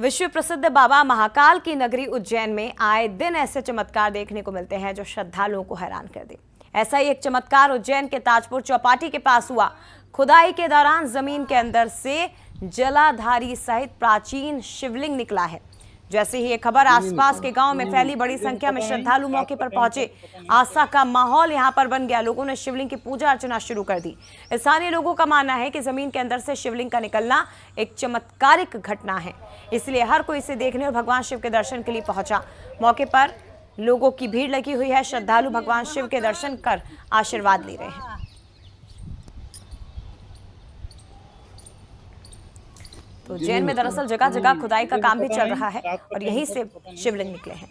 विश्व प्रसिद्ध बाबा महाकाल की नगरी उज्जैन में आए दिन ऐसे चमत्कार देखने को मिलते हैं जो श्रद्धालुओं को हैरान कर दे। ऐसा ही एक चमत्कार उज्जैन के ताजपुर चौपाटी के पास हुआ। खुदाई के दौरान जमीन के अंदर से जलाधारी सहित प्राचीन शिवलिंग निकला है। जैसे ही ये खबर आसपास के गांव में फैली, बड़ी संख्या में श्रद्धालु मौके पर पहुंचे। आस्था का माहौल यहां पर बन गया। लोगों ने शिवलिंग की पूजा अर्चना शुरू कर दी। स्थानीय लोगों का मानना है कि जमीन के अंदर से शिवलिंग का निकलना एक चमत्कारिक घटना है, इसलिए हर कोई इसे देखने और भगवान शिव के दर्शन के लिए पहुंचा। मौके पर लोगों की भीड़ लगी हुई है। श्रद्धालु भगवान शिव के दर्शन कर आशीर्वाद ले रहे हैं। तो उज्जैन में दरअसल जगह जगह खुदाई का काम भी चल रहा है और यहीं से शिवलिंग निकले हैं।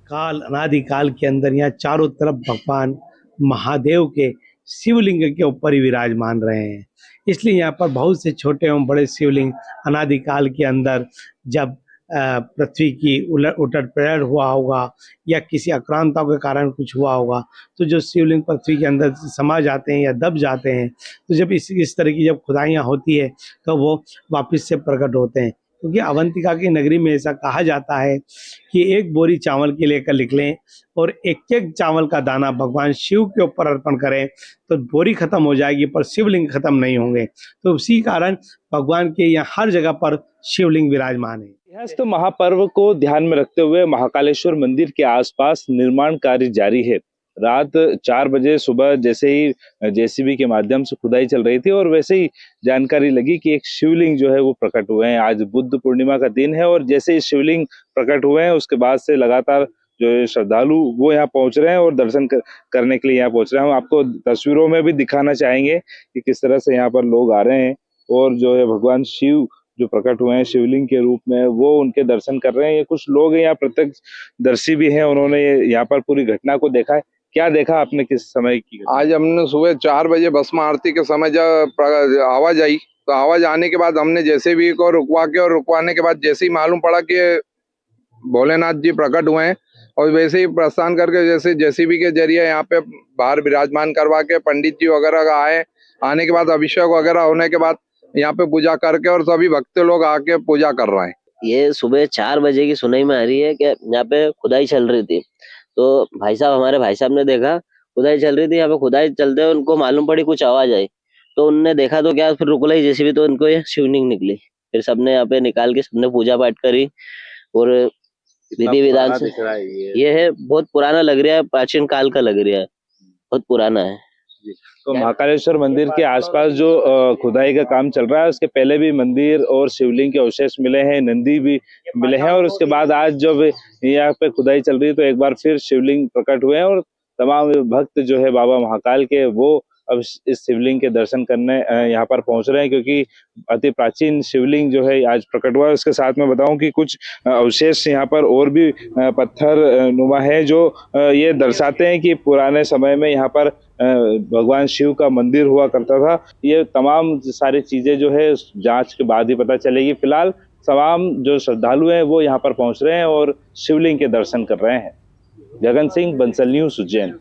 काल अनादिकाल के अंदर यहाँ चारों तरफ भगवान महादेव के शिवलिंग के ऊपर ही विराजमान रहे हैं, इसलिए यहाँ पर बहुत से छोटे एवं बड़े शिवलिंग अनादिकाल के अंदर जब पृथ्वी की उलट पलट हुआ होगा या किसी आक्रांताओं के कारण कुछ हुआ होगा, तो जो शिवलिंग पृथ्वी के अंदर समा जाते हैं या दब जाते हैं, तो जब इस तरह की जब खुदाइयाँ होती है तो वो वापस से प्रकट होते हैं। क्योंकि अवंतिका की नगरी में ऐसा कहा जाता है कि एक बोरी चावल के लेकर निकलें और एक एक चावल का दाना भगवान शिव के ऊपर अर्पण करें तो बोरी खत्म हो जाएगी पर शिवलिंग खत्म नहीं होंगे। तो उसी कारण भगवान के यहाँ हर जगह पर शिवलिंग विराजमान है। तो महापर्व को ध्यान में रखते हुए महाकालेश्वर मंदिर के आसपास निर्माण कार्य जारी है। रात 4 बजे सुबह जैसे ही जेसीबी के माध्यम से खुदाई चल रही थी और वैसे ही जानकारी लगी कि एक शिवलिंग जो है वो प्रकट हुए हैं। आज बुद्ध पूर्णिमा का दिन है और जैसे ही शिवलिंग प्रकट हुए हैं उसके बाद से लगातार जो श्रद्धालु वो यहाँ पहुंच रहे हैं और दर्शन करने के लिए यहाँ पहुंच रहे हैं। हम आपको तस्वीरों में भी दिखाना चाहेंगे कि किस तरह से यहाँ पर लोग आ रहे हैं और जो है भगवान शिव जो प्रकट हुए हैं शिवलिंग के रूप में वो उनके दर्शन कर रहे हैं। ये कुछ लोग यहाँ प्रत्यक्षदर्शी भी हैं, उन्होंने यहाँ पर पूरी घटना को देखा है। क्या देखा आपने किस समय की? आज हमने सुबह 4 बजे भस्म आरती के समय जब आवाज आई तो आवाज आने के बाद हमने जेसीबी को रुकवा के और रुकवाने के बाद जैसे ही मालूम पड़ा कि भोलेनाथ जी प्रकट हुए हैं और वैसे ही प्रस्थान करके जैसे जेसीबी के जरिए यहाँ पे बाहर विराजमान करवा के पंडित जी वगैरह आए। आने के बाद अभिषेक वगैरह होने के बाद यहाँ पे पूजा करके और सभी भक्त लोग आके पूजा कर रहे हैं। ये सुबह 4 बजे की सुनाई में आ रही है कि यहाँ पे खुदाई चल रही थी, तो हमारे भाई साहब ने देखा खुदाई चल रही थी। यहाँ पे खुदाई चलते हुए उनको मालूम पड़ी कुछ आवाज आई तो उनने देखा तो क्या फिर रुक लाई जेसीबी, तो उनको ये शिवलिंग निकली। फिर सबने यहाँ पे निकाल के सबने पूजा पाठ करी और विधि विधान से ये है। बहुत पुराना लग रहा है, प्राचीन काल का लग रहा है, बहुत पुराना है। तो महाकालेश्वर मंदिर के आसपास जो खुदाई का काम चल रहा है उसके पहले भी मंदिर और शिवलिंग के अवशेष मिले हैं, नंदी भी मिले हैं और उसके बाद आज जब यहाँ पे खुदाई चल रही है तो एक बार फिर शिवलिंग प्रकट हुए हैं और तमाम भक्त जो है बाबा महाकाल के वो अब इस शिवलिंग के दर्शन करने यहाँ पर पहुंच रहे हैं, क्योंकि अति प्राचीन शिवलिंग जो है आज प्रकट हुआ है। उसके साथ में बताऊं कि कुछ अवशेष यहाँ पर और भी पत्थर नुमा है जो ये दर्शाते हैं कि पुराने समय में यहाँ पर भगवान शिव का मंदिर हुआ करता था। ये तमाम सारी चीजें जो है जांच के बाद ही पता चलेगी। फिलहाल तमाम जो श्रद्धालु हैं वो यहाँ पर पहुंच रहे हैं और शिवलिंग के दर्शन कर रहे हैं। गगन सिंह, बंसल न्यूज़, उज्जैन।